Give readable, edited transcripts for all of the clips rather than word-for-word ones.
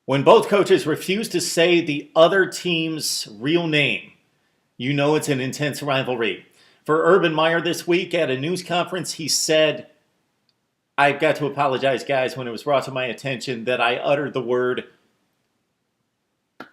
When both coaches refuse to say the other team's real name, you know it's an intense rivalry. For Urban Meyer this week at a news conference, he said, "I've got to apologize, guys, when it was brought to my attention that I uttered the word.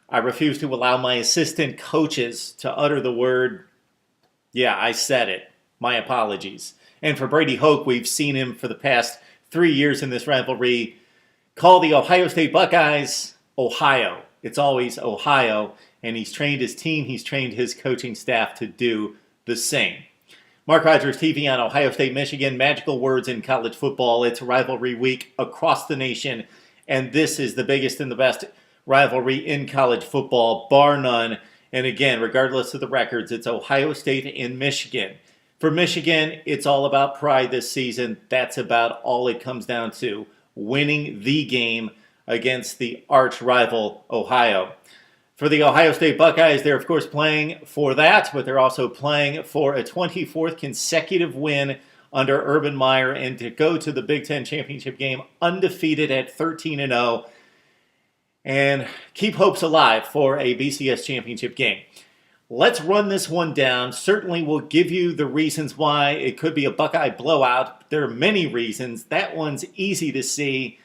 I refuse to allow my assistant coaches to utter the word. Yeah, I said it. My apologies." And for Brady Hoke, we've seen him for the past 3 years in this rivalry call the Ohio State Buckeyes Ohio. It's always Ohio, and he's trained his team, he's trained his coaching staff to do the same. MarkRogersTV on Ohio State, Michigan. Magical words in college football. It's rivalry week across the nation, and this is the biggest and the best rivalry in college football, bar none. And again, regardless of the records, it's Ohio State and Michigan. For Michigan, it's all about pride this season. That's about all it comes down to, winning the game against the arch rival, Ohio. For the Ohio State Buckeyes, they're of course playing for that, but they're also playing for a 24th consecutive win under Urban Meyer and to go to the Big Ten championship game undefeated at 13-0 and keep hopes alive for a BCS championship game. Let's run this one down. Certainly we'll give you the reasons why it could be a Buckeye blowout. There are many reasons. That one's easy to see.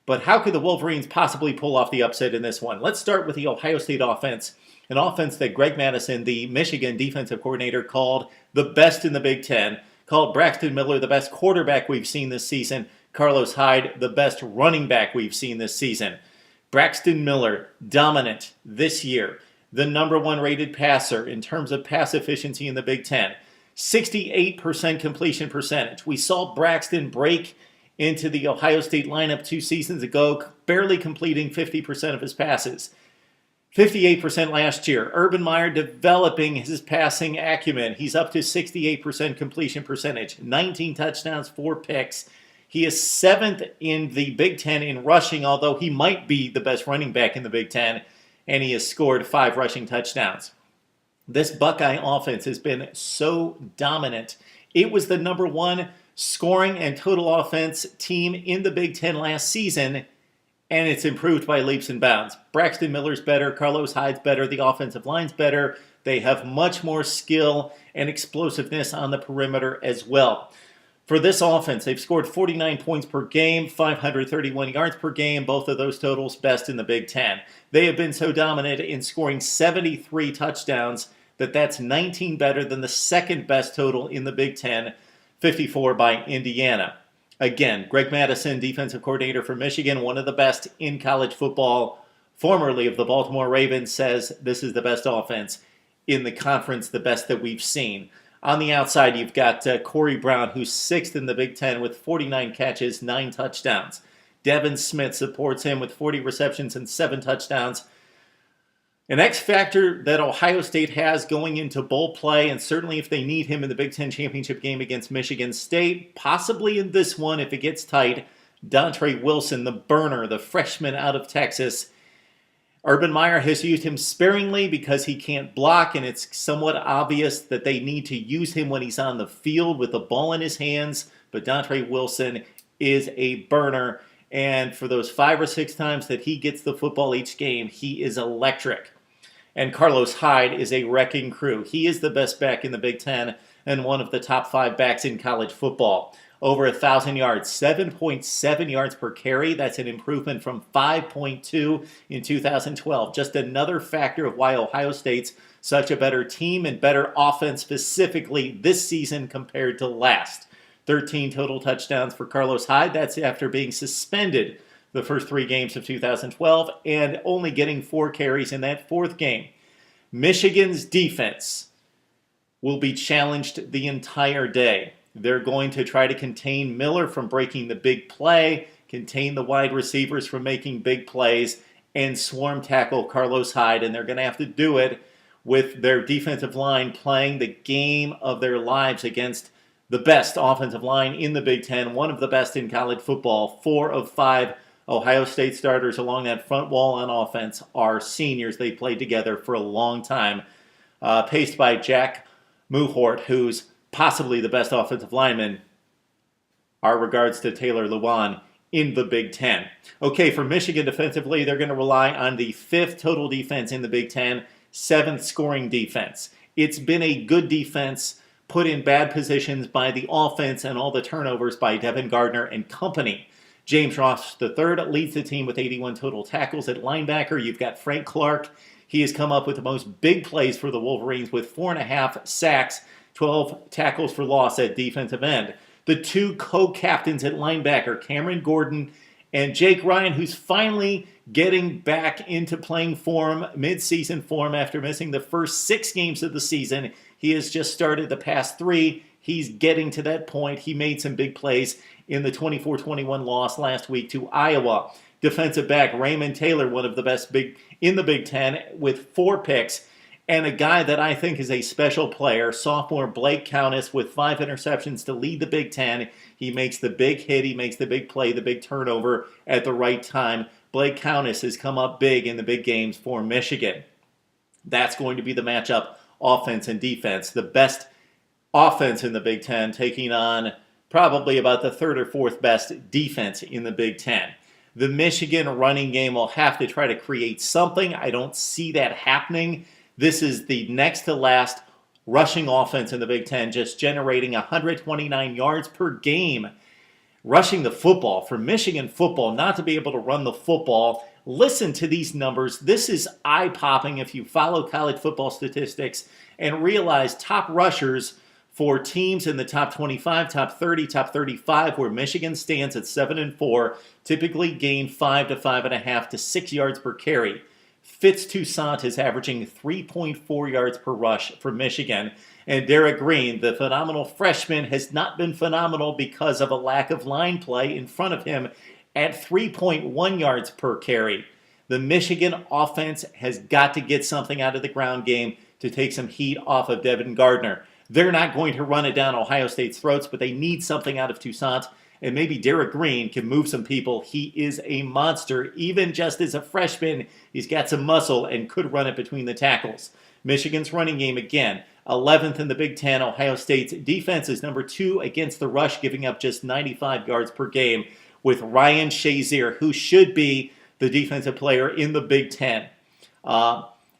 But how could the Wolverines possibly pull off the upset in this one? Let's start with the Ohio State offense, an offense that Greg Mattison, the Michigan defensive coordinator, called the best in the Big Ten, called Braxton Miller the best quarterback we've seen this season, Carlos Hyde the best running back we've seen this season. Braxton Miller, dominant this year, the number one rated passer in terms of pass efficiency in the Big Ten, 68% completion percentage. We saw Braxton break into the Ohio State lineup 2 seasons ago, barely completing 50% of his passes. 58% last year. Urban Meyer developing his passing acumen. He's up to 68% completion percentage, 19 touchdowns, 4 picks. He is 7th in the Big Ten in rushing, although he might be the best running back in the Big Ten, and he has scored 5 rushing touchdowns. This Buckeye offense has been so dominant. It was the number one scoring and total offense team in the Big Ten last season, and it's improved by leaps and bounds. Braxton Miller's better, Carlos Hyde's better, the offensive line's better. They have much more skill and explosiveness on the perimeter as well. For this offense, they've scored 49 points per game, 531 yards per game, both of those totals best in the Big Ten. They have been so dominant in scoring 73 touchdowns that's 19 better than the second best total in the Big Ten, 54 by Indiana. Again, Greg Mattison, defensive coordinator for Michigan, one of the best in college football, formerly of the Baltimore Ravens, says this is the best offense in the conference, the best that we've seen. On the outside, you've got Corey Brown, who's 6th in the Big Ten with 49 catches, 9 touchdowns. Devin Smith supports him with 40 receptions and 7 touchdowns. An X factor that Ohio State has going into bowl play, and certainly if they need him in the Big Ten championship game against Michigan State, possibly in this one if it gets tight, Dontre Wilson, the burner, the freshman out of Texas. Urban Meyer has used him sparingly because he can't block, and it's somewhat obvious that they need to use him when he's on the field with the ball in his hands. But Dontre Wilson is a burner, and for those 5 or 6 times that he gets the football each game, he is electric. And Carlos Hyde is a wrecking crew. He is the best back in the Big Ten and one of the top 5 backs in college football. Over 1,000 yards, 7.7 yards per carry. That's an improvement from 5.2 in 2012. Just another factor of why Ohio State's such a better team and better offense specifically this season compared to last. 13 total touchdowns for Carlos Hyde. That's after being suspended the first 3 games of 2012 and only getting 4 carries in that 4th game. Michigan's defense will be challenged the entire day. They're going to try to contain Miller from breaking the big play, contain the wide receivers from making big plays, and swarm tackle Carlos Hyde. And they're going to have to do it with their defensive line playing the game of their lives against the best offensive line in the Big Ten, one of the best in college football. 4 of 5 Ohio State starters along that front wall on offense are seniors. They played together for a long time. Paced by Jack Muhort, who's possibly the best offensive lineman. Our regards to Taylor Lewan in the Big Ten. Okay, for Michigan defensively, they're going to rely on the 5th total defense in the Big Ten, 7th scoring defense. It's been a good defense put in bad positions by the offense and all the turnovers by Devin Gardner and company. James Ross III leads the team with 81 total tackles at linebacker. You've got Frank Clark. He has come up with the most big plays for the Wolverines with 4.5 sacks, 12 tackles for loss at defensive end. The two co-captains at linebacker, Cameron Gordon and Jake Ryan, who's finally getting back into playing form, mid-season form after missing the first 6 games of the season. He has just started the past 3. He's getting to that point. He made some big plays in the 24-21 loss last week to Iowa. Defensive back Raymond Taylor, one of the best in the Big Ten, with 4 picks. And a guy that I think is a special player, sophomore Blake Countess, with 5 interceptions to lead the Big Ten. He makes the big hit, he makes the big play, the big turnover at the right time. Blake Countess has come up big in the big games for Michigan. That's going to be the matchup, offense and defense. The best offense in the Big Ten taking on probably about the 3rd or 4th best defense in the Big Ten. The Michigan running game will have to try to create something. I don't see that happening. This is the next to last rushing offense in the Big Ten, just generating 129 yards per game. Rushing the football for Michigan football, not to be able to run the football. Listen to these numbers. This is eye-popping if you follow college football statistics and realize top rushers for teams in the top 25, top 30, top 35, where Michigan stands at 7-4, typically gain 5 to 5.5 to 6 yards per carry. Fitz Toussaint is averaging 3.4 yards per rush for Michigan. And Derek Green, the phenomenal freshman, has not been phenomenal because of a lack of line play in front of him at 3.1 yards per carry. The Michigan offense has got to get something out of the ground game to take some heat off of Devin Gardner. They're not going to run it down Ohio State's throats, but they need something out of Toussaint. And maybe Derek Green can move some people. He is a monster. Even just as a freshman, he's got some muscle and could run it between the tackles. Michigan's running game, again, 11th in the Big Ten. Ohio State's defense is number 2 against the rush, giving up just 95 yards per game, with Ryan Shazier, who should be the defensive player in the Big Ten.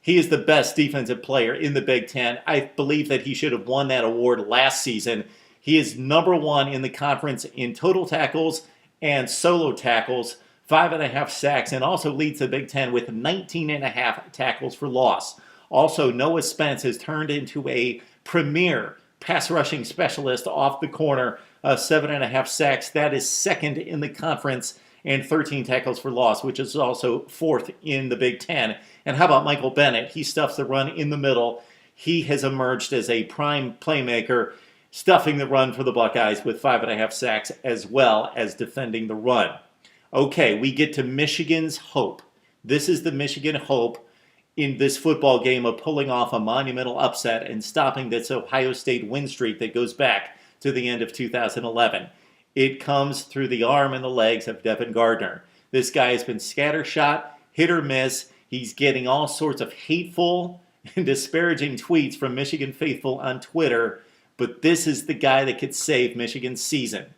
He is the best defensive player in the Big Ten. I believe that he should have won that award last season. He is number 1 in the conference in total tackles and solo tackles, 5.5 sacks, and also leads the Big Ten with 19.5 tackles for loss. Also, Noah Spence has turned into a premier pass rushing specialist off the corner, 7.5 sacks. That is 2nd in the conference, and 13 tackles for loss, which is also 4th in the Big Ten. And how about Michael Bennett? He stuffs the run in the middle. He has emerged as a prime playmaker, stuffing the run for the Buckeyes with 5.5 sacks as well as defending the run. Okay, we get to Michigan's hope. This is the Michigan hope in this football game of pulling off a monumental upset and stopping this Ohio State win streak that goes back to the end of 2011. It comes through the arm and the legs of Devin Gardner. This guy has been scattershot, hit or miss. He's getting all sorts of hateful and disparaging tweets from Michigan faithful on Twitter, but this is the guy that could save Michigan's season.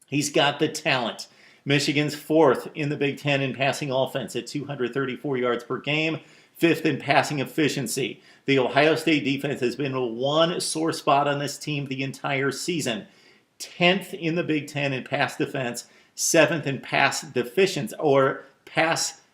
He's got the talent. Michigan's 4th in the Big Ten in passing offense at 234 yards per game, 5th in passing efficiency. The Ohio State defense has been one sore spot on this team the entire season. 10th in the Big Ten in pass defense, 7th in pass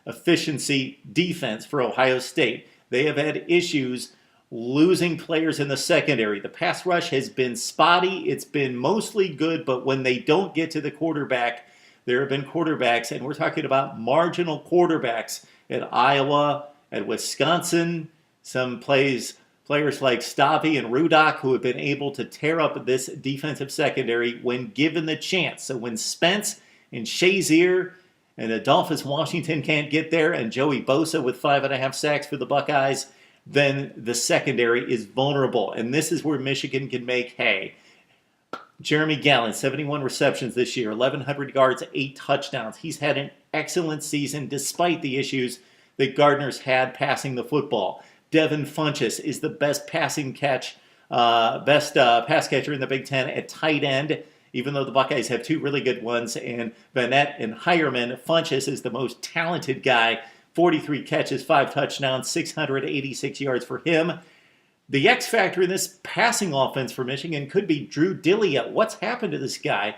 efficiency defense for Ohio State. They have had issues losing players in the secondary. The pass rush has been spotty. It's been mostly good, but when they don't get to the quarterback, there have been quarterbacks, and we're talking about marginal quarterbacks at Iowa, at Wisconsin, some players like Stavy and Rudock who have been able to tear up this defensive secondary when given the chance. So when Spence and Shazier and Adolphus Washington can't get there, and Joey Bosa with 5.5 sacks for the Buckeyes, then the secondary is vulnerable. And this is where Michigan can make hay. Jeremy Gallen, 71 receptions this year, 1,100 yards, 8 touchdowns. He's had an excellent season despite the issues that Gardner's had passing the football. Devin Funchess is the best pass catcher in the Big Ten at tight end. even though the Buckeyes have two really good ones, and Vanette and Hireman. Funchess is the most talented guy. 43 catches, 5 touchdowns, 686 yards for him. The X factor in this passing offense for Michigan could be Drew Dillia. What's happened to this guy?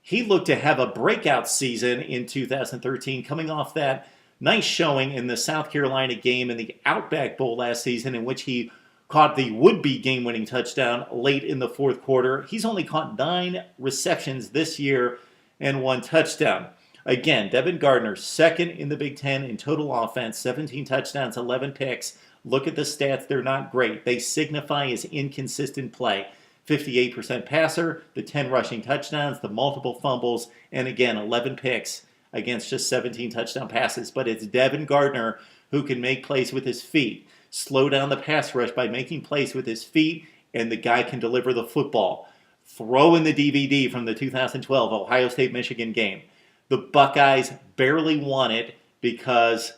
He looked to have a breakout season in 2013, coming off that nice showing in the South Carolina game in the Outback Bowl last season, in which he caught the would-be game-winning touchdown late in the fourth quarter. He's only caught 9 receptions this year and 1 touchdown. Again, Devin Gardner, second in the Big Ten in total offense, 17 touchdowns, 11 picks. Look at the stats. They're not great. They signify his inconsistent play. 58% passer, the 10 rushing touchdowns, the multiple fumbles, and again, 11 picks against just 17 touchdown passes. But it's Devin Gardner who can make plays with his feet, slow down the pass rush by making plays with his feet, and the guy can deliver the football. Throw in the DVD from the 2012 Ohio State-Michigan game. The Buckeyes barely won it because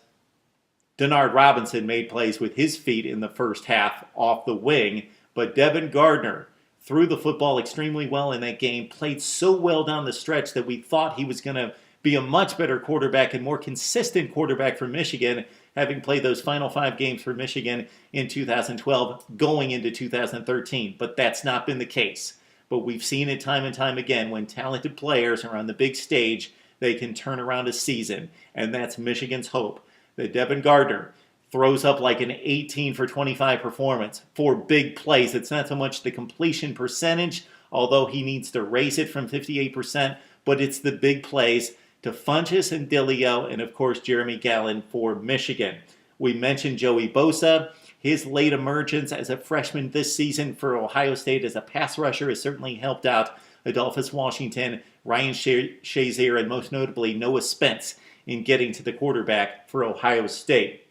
Denard Robinson made plays with his feet in the first half off the wing, but Devin Gardner threw the football extremely well in that game, played so well down the stretch that we thought he was going to be a much better quarterback and more consistent quarterback for Michigan, having played those final 5 games for Michigan in 2012 going into 2013. But that's not been the case. But we've seen it time and time again when talented players are on the big stage, they can turn around a season, and that's Michigan's hope. That Devin Gardner throws up like an 18 for 25 performance for big plays. It's not so much the completion percentage, although he needs to raise it from 58%, but it's the big plays to Funchess and Dilio, and of course Jeremy Gallon for Michigan. We mentioned Joey Bosa. His late emergence as a freshman this season for Ohio State as a pass rusher has certainly helped out Adolphus Washington, Ryan Shazier, and most notably Noah Spence in getting to the quarterback for Ohio State.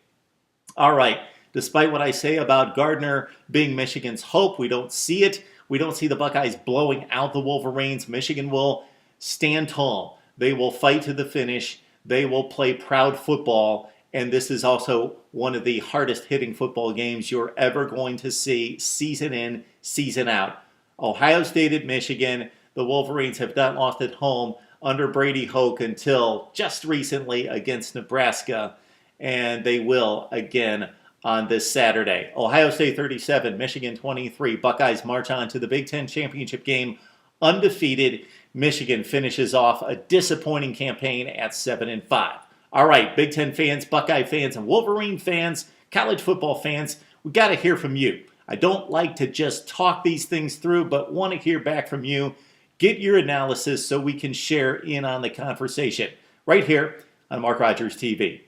All right, despite what I say about Gardner being Michigan's hope, we don't see it. We don't see the Buckeyes blowing out the Wolverines. Michigan will stand tall. They will fight to the finish. They will play proud football. And this is also one of the hardest hitting football games you're ever going to see season in, season out. Ohio State at Michigan. The Wolverines have not lost at home under Brady Hoke until just recently against Nebraska, and they will again on this Saturday. Ohio State 37, Michigan 23. Buckeyes march on to the Big Ten championship game undefeated. Michigan finishes off a disappointing campaign at 7-5. All right, Big Ten fans, Buckeye fans, and Wolverine fans, college football fans, we got to hear from you. I don't like to just talk these things through, but want to hear back from you. Get your analysis so we can share in on the conversation right here on Mark Rogers TV.